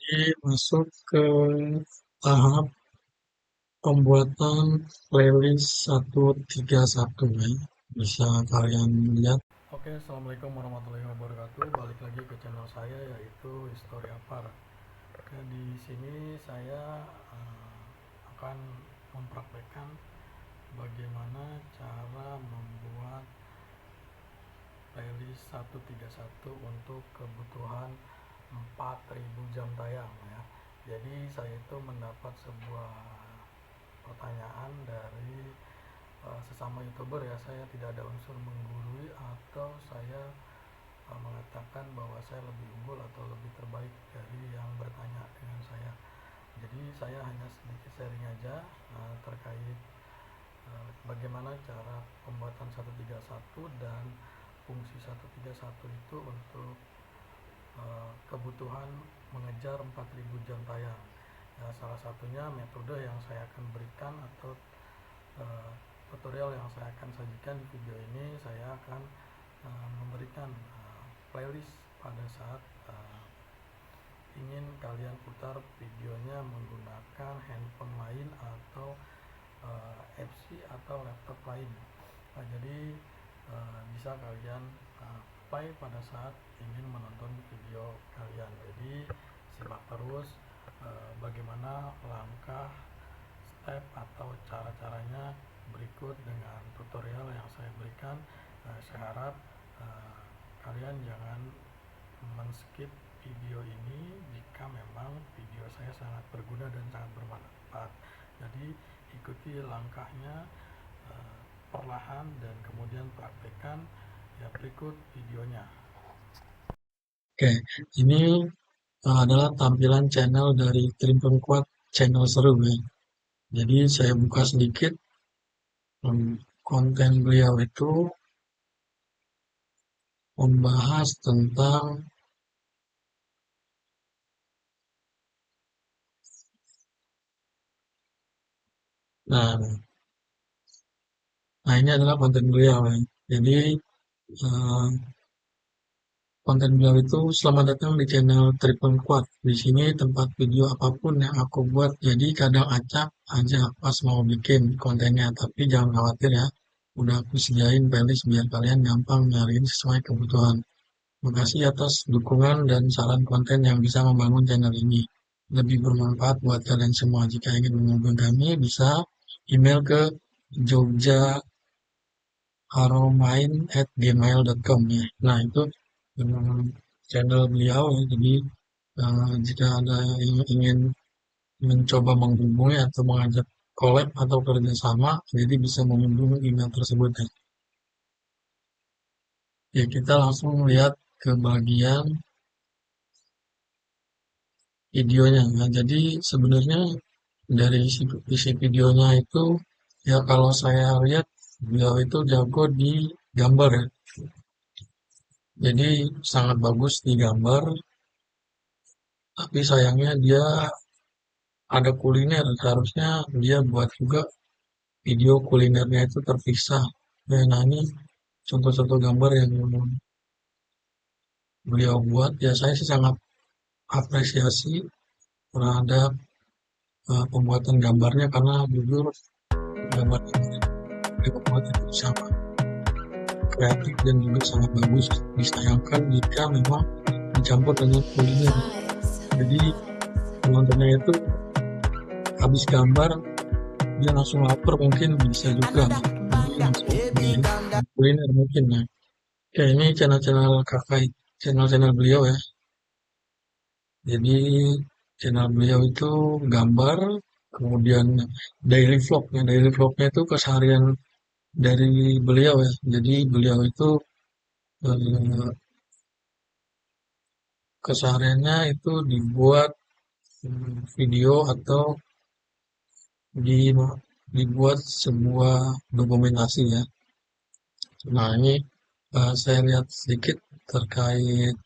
Ini masuk ke tahap pembuatan playlist 131 ya. Bisa kalian lihat. Oke, assalamualaikum warahmatullahi wabarakatuh. Balik lagi ke channel saya yaitu History Apar. Oke, di sini saya akan mempraktekkan bagaimana cara membuat playlist 131 untuk kebutuhan 4000 jam tayang ya. Jadi saya itu mendapat sebuah pertanyaan dari sesama youtuber ya. Saya tidak ada unsur menggurui atau saya mengatakan bahwa saya lebih unggul atau lebih terbaik dari yang bertanya dengan saya. Jadi saya hanya sedikit sharing aja terkait bagaimana cara pembuatan 131 dan fungsi 131 itu untuk kebutuhan mengejar 4000 jam tayang ya. Salah satunya metode yang saya akan berikan atau tutorial yang saya akan sajikan di video ini, saya akan memberikan playlist pada saat ingin kalian putar videonya menggunakan handphone lain atau FC atau laptop lain. Jadi bisa kalian play pada saat ingin menonton video kalian. Jadi simak terus bagaimana langkah, step atau cara-caranya berikut dengan tutorial yang saya berikan. Saya harap kalian jangan men-skip video ini jika memang video saya sangat berguna dan sangat bermanfaat. Jadi ikuti langkahnya perlahan dan kemudian praktekkan ya berikut videonya. Oke, ini adalah tampilan channel dari Trim Pengkuat, channel seru ya. Jadi saya buka sedikit konten beliau itu membahas tentang nah ini adalah konten beliau ya. Jadi konten beliau itu selamat datang di channel Triple Quad. Di sini tempat video apapun yang aku buat. Jadi kadang acak aja pas mau bikin kontennya, tapi jangan khawatir ya. Udah aku sediain playlist biar kalian gampang nyariin sesuai kebutuhan. Makasih atas dukungan dan saran konten yang bisa membangun channel ini. Lebih bermanfaat buat kalian semua. Jika ingin menghubungi kami, bisa email ke jogjaharomain@gmail.com ya. Nah itu channel beliau ya. Jadi jika ada yang ingin mencoba menghubungi atau mengajak collab atau kerjasama, jadi bisa menghubungi email tersebut ya. Ya kita langsung lihat ke bagian videonya. Nah, jadi sebenarnya dari isi videonya itu ya kalau saya lihat beliau itu jago di gambar ya. Jadi sangat bagus di gambar, tapi sayangnya dia ada kuliner. Seharusnya dia buat juga video kulinernya itu terpisah. Nah ini contoh-contoh gambar yang beliau buat. Ya saya sih sangat apresiasi terhadap pembuatan gambarnya karena jujur gambar yang beliau buat itu sangat kreatif dan juga sangat bagus. Disayangkan jika memang dicampur dengan kuliner. Jadi penontonnya itu habis gambar dia langsung lapar, mungkin bisa juga jadi langsung beli kuliner mungkin ya. Oke, ini channel-channel kakak, channel-channel beliau ya. Jadi channel beliau itu gambar, kemudian daily vlog ya. Daily vlognya itu keseharian dari beliau ya. Jadi beliau itu eh, kesehariannya itu dibuat video atau dibuat sebuah dokumentasi ya. Nah ini saya lihat sedikit terkait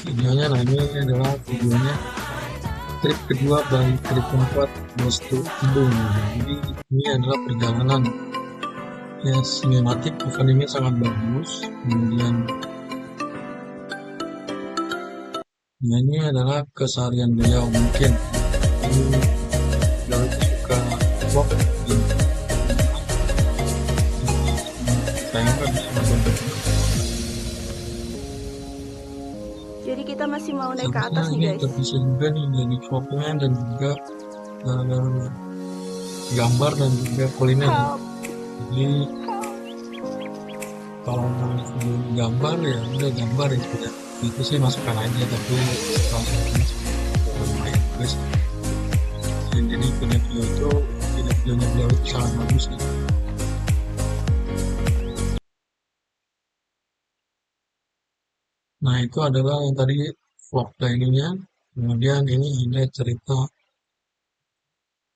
videonya. Nah ini adalah videonya trip kedua dari trip keempat Bos to Bandung. Jadi ini adalah perjalanan ya, sinematik openingnya sangat bagus. Kemudian Nah, ini adalah keseharian beliau mungkin. Ini beliau itu suka vlog di saya nggak bisa nonton. Jadi kita masih mau naik ke Seharusnya atas nih ini guys. terpisah juga nih dari vlognya dan juga eh, gambar dan juga kuliner. Help. Jadi kalau mau video gambar ya udah gambar itu ya. Itu sih masukkan aja tapi setelah saya tulis lumayan juga sih. Jadi video-videonya beliau itu sangat bagus sih. Nah itu adalah yang tadi vlog daily-nya. Kemudian ini ada cerita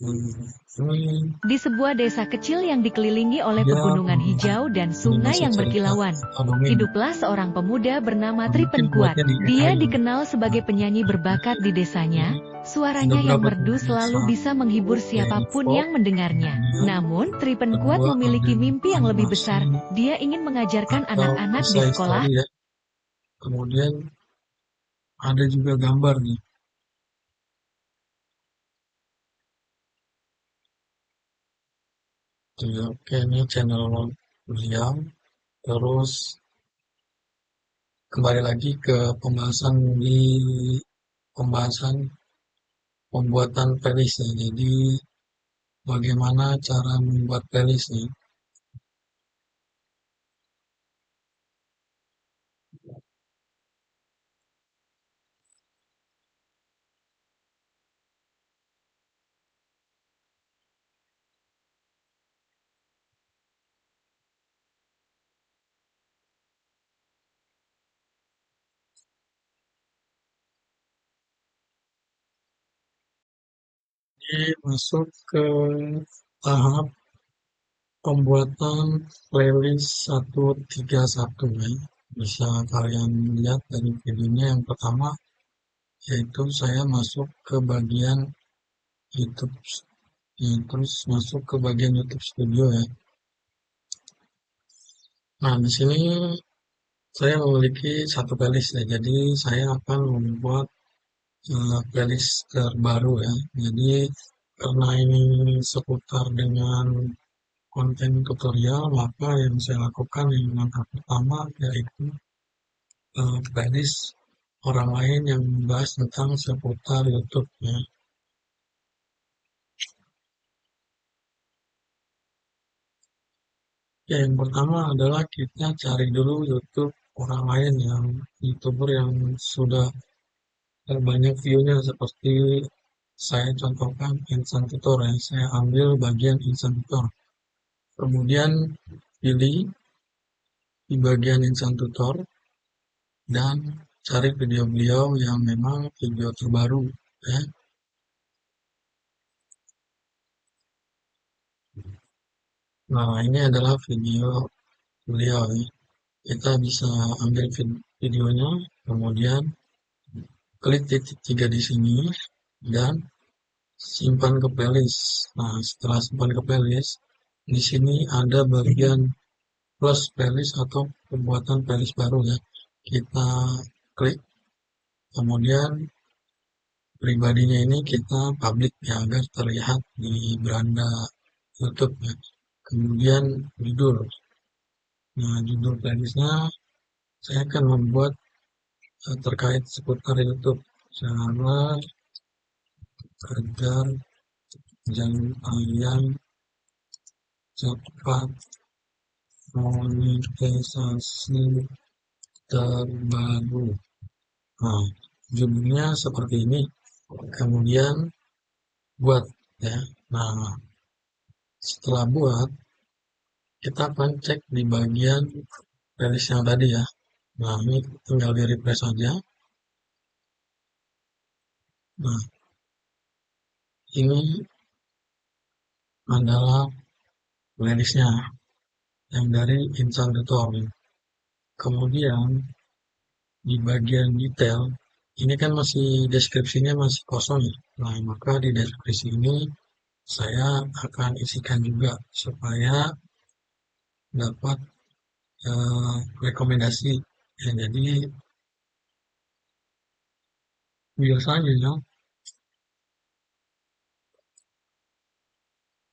ini Di sebuah desa kecil yang dikelilingi oleh dia pegunungan hijau dan sungai animasi yang cerita berkilauan, atau dongeng. hiduplah seorang pemuda bernama Nah, mungkin Tripen Kuat. buatnya di Dia AI ya. dikenal sebagai penyanyi berbakat di desanya. Ada Suaranya yang berapa tuh? merdu Bisa selalu bisa menghibur dari siapapun vlog, yang mendengarnya. kemudian Namun, Tripen Kuat kedua ada memiliki mimpi yang lebih animasi besar. Dia ingin mengajarkan atau anak-anak di kisah sekolah. story ya. Kemudian ada juga gambar nih. Tuh, ya, oke ini channel beliau. Terus kembali lagi ke pembahasan di pembahasan pembuatan playlist ya. Jadi bagaimana cara membuat playlist nih? Ini masuk ke tahap pembuatan playlist 131 ya. Bisa kalian lihat dari videonya yang pertama, yaitu saya masuk ke bagian YouTube, ya, terus masuk ke bagian YouTube Studio ya. Nah, di sini saya memiliki satu playlist ya, jadi saya akan membuat playlist terbaru ya. Jadi karena ini seputar dengan konten tutorial, maka yang saya lakukan yang langkah pertama yaitu playlist orang lain yang membahas tentang seputar YouTube ya. Ya, yang pertama adalah kita cari dulu YouTube orang lain yang YouTuber yang sudah banyak view-nya seperti saya contohkan Insan Tutor ya. Saya ambil bagian Insan Tutor. Kemudian pilih di bagian Insan Tutor dan cari video beliau yang memang video terbaru ya. Nah, ini adalah video beliau ya. Kita bisa ambil videonya, kemudian klik titik 3 di sini dan simpan ke playlist. Nah, setelah simpan ke playlist, di sini ada bagian plus playlist atau pembuatan playlist baru ya. Kita klik, kemudian pribadinya ini kita public ya agar terlihat di beranda YouTube ya. Kemudian judul. Nah, judul playlistnya saya akan membuat terkait seputar YouTube cara agar jalan ayam cepat monetisasi terbaru. Nah, judulnya seperti ini. Kemudian buat ya. Nah, setelah buat, kita akan cek di bagian playlist yang tadi ya. Nah, ini tinggal di refresh saja. Nah, ini adalah playlistnya yang dari Insan Tutorial. Kemudian di bagian detail, ini kan masih deskripsinya masih kosong ya. Nah, maka di deskripsi ini saya akan isikan juga supaya dapat rekomendasi. Ya, jadi biasanya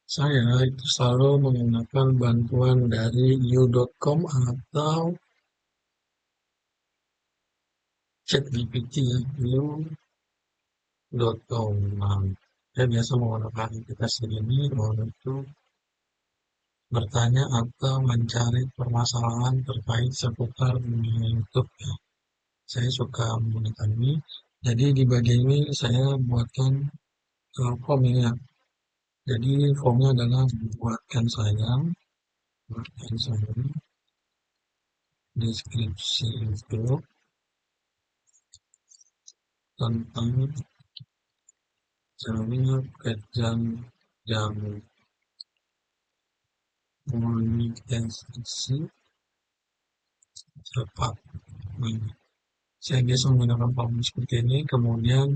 saya itu selalu menggunakan bantuan dari you.com atau ChatGPT ya, you.com. Nah, saya biasa menggunakan aplikasi ini untuk bertanya atau mencari permasalahan terkait seputar dunia YouTube ya. Saya suka menggunakan ini. Jadi di bagian ini saya buatkan form ini ya. Jadi formnya adalah buatkan saya deskripsi itu tentang caranya kejang yang monetisasi cepat. Nah, saya biasa menggunakan form seperti ini, kemudian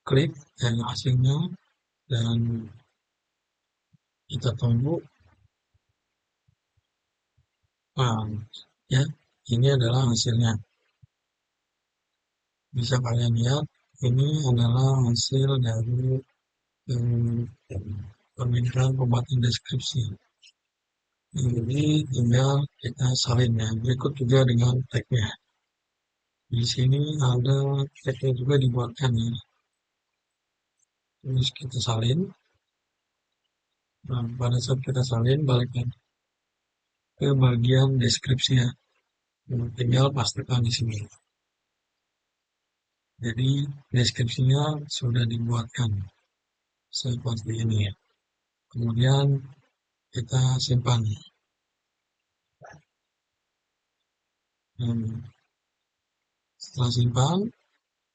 klik dan hasilnya, dan kita tunggu. Nah, ya, ini adalah hasilnya. Bisa kalian lihat, ini adalah hasil dari pemilihan pembuatan deskripsi. Jadi tinggal kita salin ya. Berikut juga dengan tagnya. Di sini ada tagnya juga dibuatkan ya. Terus kita salin. Nah, pada saat kita salin, balikkan ke bagian deskripsi ya. Tinggal pastikan di sini. Jadi deskripsinya sudah dibuatkan seperti ini ya. Kemudian kita simpan. Setelah simpan,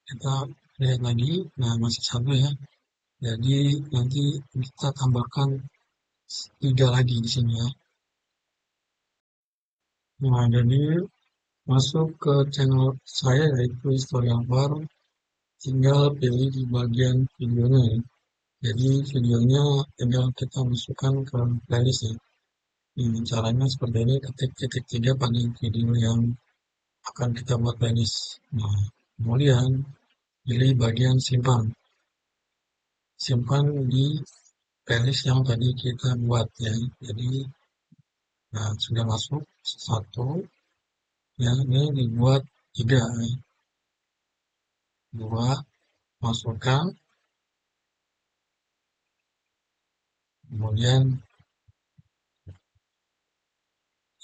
kita lihat lagi. Nah, masih satu ya. Jadi nanti kita tambahkan 3 lagi di sini ya. Nah, jadi masuk ke channel saya yaitu Historiabar, tinggal pilih di bagian videonya ya. Jadi videonya tinggal kita masukkan ke playlist ya. Ini caranya seperti ini, ketik titik 3 pada video yang akan kita buat playlist. Nah, kemudian pilih bagian simpan. Simpan di playlist yang tadi kita buat ya. Jadi nah, sudah masuk satu ya, ini dibuat 3 ya. 2 masukkan, kemudian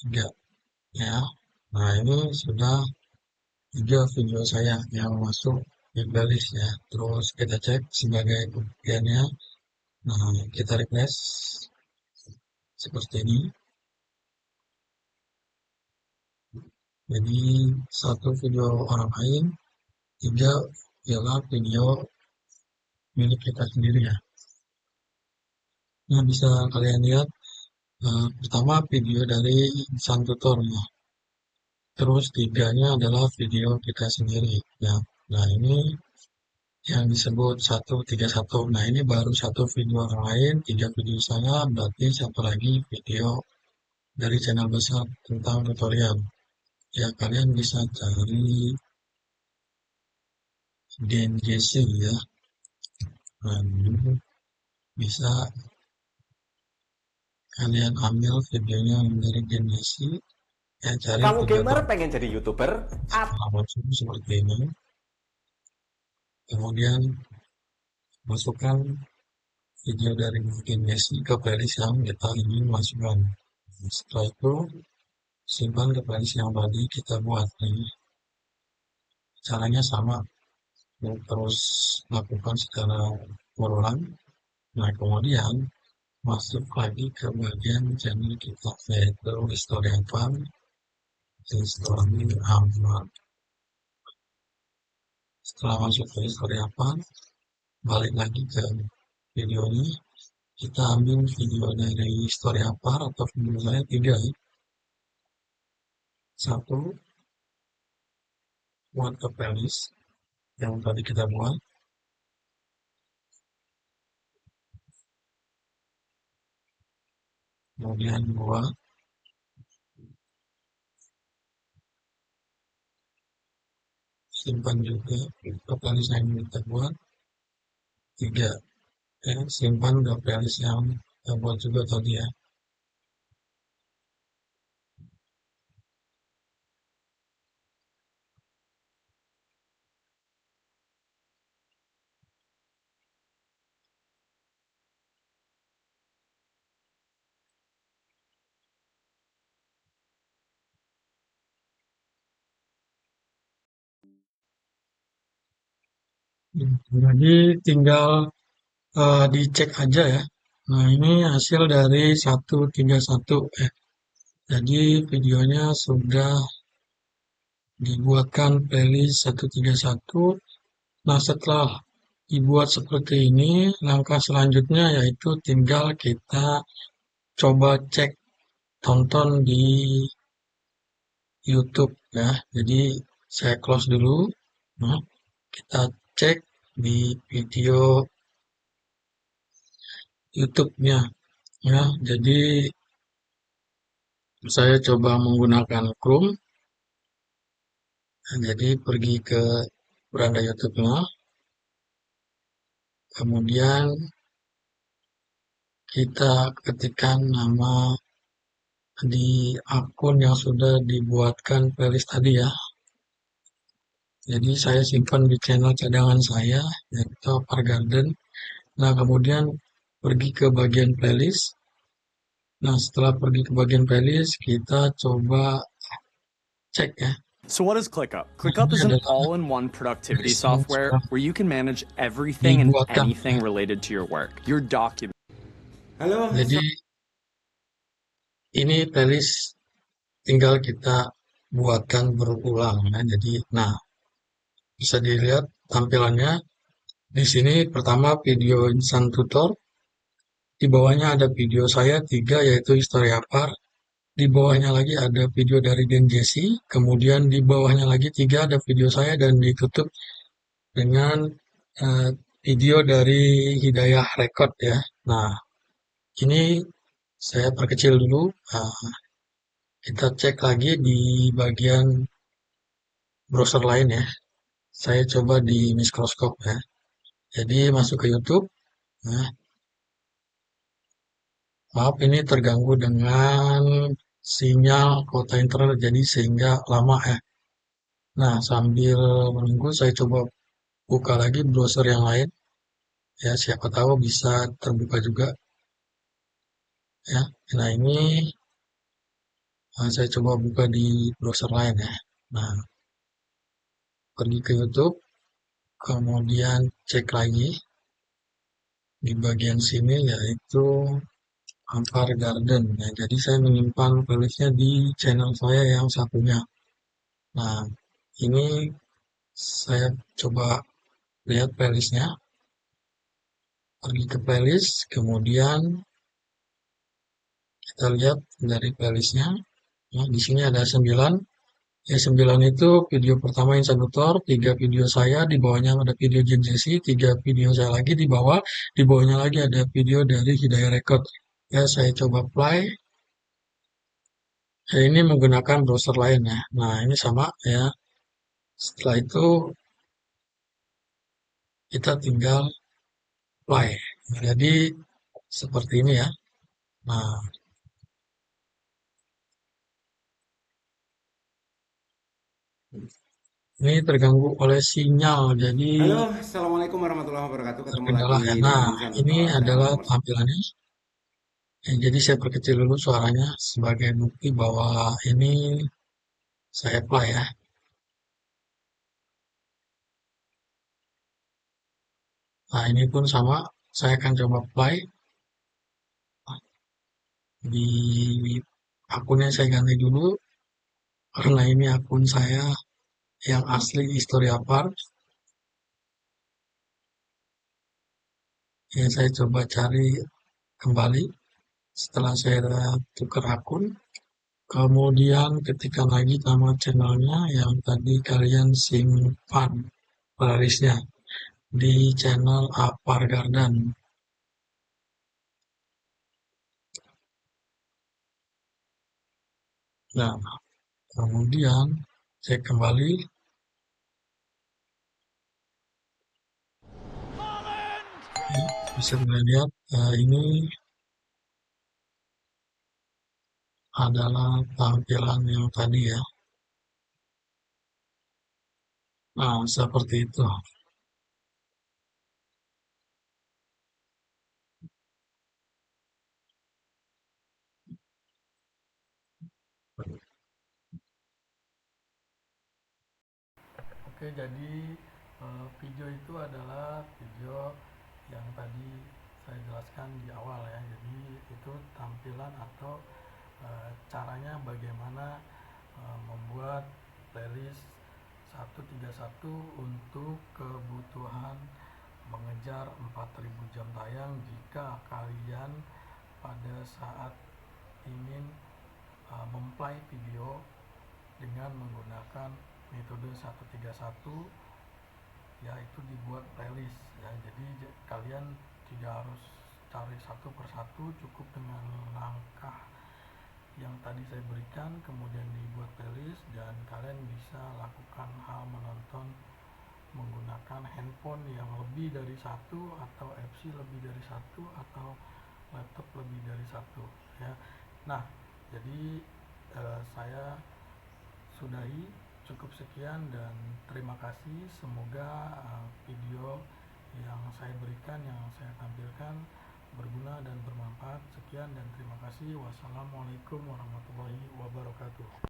3 ya. Nah, ini sudah 3 video saya yang masuk di playlist ya. Terus kita cek sebagai buktiannya. Nah, kita refresh seperti ini. Jadi 1 video orang lain, 3 ialah video milik kita sendiri ya. Nah, bisa kalian lihat pertama video dari insan tutor ya. Terus 3-nya adalah video kita sendiri ya. Nah, ini yang disebut 131. Nah, ini baru 1 video orang lain, 3 video saya, berarti 1 lagi video dari channel besar tentang tutorial. Ya, kalian bisa cari DNGC ya. Nah, bisa kalian ambil videonya dari DNGC. Ya, cari Kamu video gamer pengen jadi YouTuber? seperti ini. Kemudian masukkan video dari DNGC ke playlist yang kita ingin masukkan. Setelah itu simpan ke playlist yang tadi kita buat ini. Caranya sama, terus lakukan secara berulang. Nah, kemudian masuk lagi ke bagian channel kita yaitu Historiapan. Setelah masuk ke Historiapan, balik lagi ke video ini. Kita ambil video dari Historiapan atau video saya 3 ya. 1 buat ke playlist yang tadi kita buat. Kemudian 2 simpan juga ke playlist yang kita buat. 3, ya, simpan ke playlist yang kita buat juga tadi ya. Jadi tinggal dicek aja ya. Nah, ini hasil dari 131 ya. Jadi videonya sudah dibuatkan playlist 131. Nah, setelah dibuat seperti ini, langkah selanjutnya yaitu tinggal kita coba cek tonton di YouTube ya. Jadi saya close dulu. Nah, kita cek di video YouTube-nya ya. Jadi saya coba menggunakan Chrome. Nah, jadi pergi ke beranda YouTube-nya. Kemudian kita ketikkan nama di akun yang sudah dibuatkan playlist tadi ya. Jadi saya simpan di channel cadangan saya, yaitu Apar Garden. Nah, kemudian pergi ke bagian playlist. Nah, setelah pergi ke bagian playlist, kita coba cek ya. So what is ClickUp? Nah, ClickUp ini is an adalah all-in-one productivity playlist yang software sudah where you can manage everything and dibuatkan anything ya. related to your work. Your document. Halo, Jadi ini playlist tinggal kita buatkan berulang ya. Jadi, nah, bisa dilihat tampilannya. Di sini pertama video insan tutor, di bawahnya ada video saya 3 yaitu History Apar, di bawahnya lagi ada video dari Den Jesse, kemudian di bawahnya lagi 3 ada video saya dan ditutup dengan eh, video dari Hidayah Record ya. Nah, ini saya perkecil dulu. Nah, kita cek lagi di bagian browser lain ya. Saya coba di Microscope ya. Jadi masuk ke YouTube. Nah, maaf ini terganggu dengan sinyal kuota internet jadi sehingga lama ya. Nah, sambil menunggu saya coba buka lagi browser yang lain. Ya, siapa tahu bisa terbuka juga ya. Nah, ini saya coba buka di browser lain ya. Nah, pergi ke YouTube, kemudian cek lagi di bagian sini yaitu Apar Garden ya. Jadi saya menyimpan playlistnya di channel saya yang satunya. Nah, ini saya coba lihat playlistnya. Pergi ke playlist, kemudian kita lihat dari playlistnya. Nah, di sini ada 9. Ya, 9 itu video pertama Insan Tutor, 3 video saya, di bawahnya ada video Jim Jesse, 3 video saya lagi di bawahnya lagi ada video dari Hidayah Record. Ya, saya coba play. Ya, ini menggunakan browser lain ya. Nah, ini sama ya. Setelah itu kita tinggal play. Jadi seperti ini ya. Nah, ini terganggu oleh sinyal, jadi halo, assalamualaikum warahmatullahi wabarakatuh. Ketemu terkendala lagi ya. dengan Nah, Insan ini Tutor dan adalah nomor. tampilannya. Ya, jadi saya perkecil dulu suaranya sebagai bukti bahwa ini saya play ya. Nah, ini pun sama. Saya akan coba play. Di akunnya saya ganti dulu karena ini akun saya yang asli History Apar. Ya, saya coba cari kembali setelah saya tukar akun. Kemudian ketikkan lagi nama channelnya yang tadi kalian simpan playlistnya di channel Apar Garden. Nah, kemudian cek kembali. bisa kalian lihat ini adalah tampilan yang tadi ya. Nah, seperti itu. Oke, jadi video itu adalah video yang tadi saya jelaskan di awal ya. Jadi itu tampilan atau caranya bagaimana membuat playlist 131 untuk kebutuhan mengejar 4000 jam tayang jika kalian pada saat ingin memplay video dengan menggunakan metode 131, yaitu dibuat playlist ya. Jadi kalian tidak harus cari satu persatu, cukup dengan langkah yang tadi saya berikan kemudian dibuat playlist, dan kalian bisa lakukan hal menonton menggunakan handphone yang lebih dari satu, atau FC lebih dari satu, atau laptop lebih dari satu ya. Nah, jadi saya sudahi, cukup sekian dan terima kasih. Semoga video yang saya berikan, yang saya tampilkan berguna dan bermanfaat. Sekian dan terima kasih. Wassalamualaikum warahmatullahi wabarakatuh.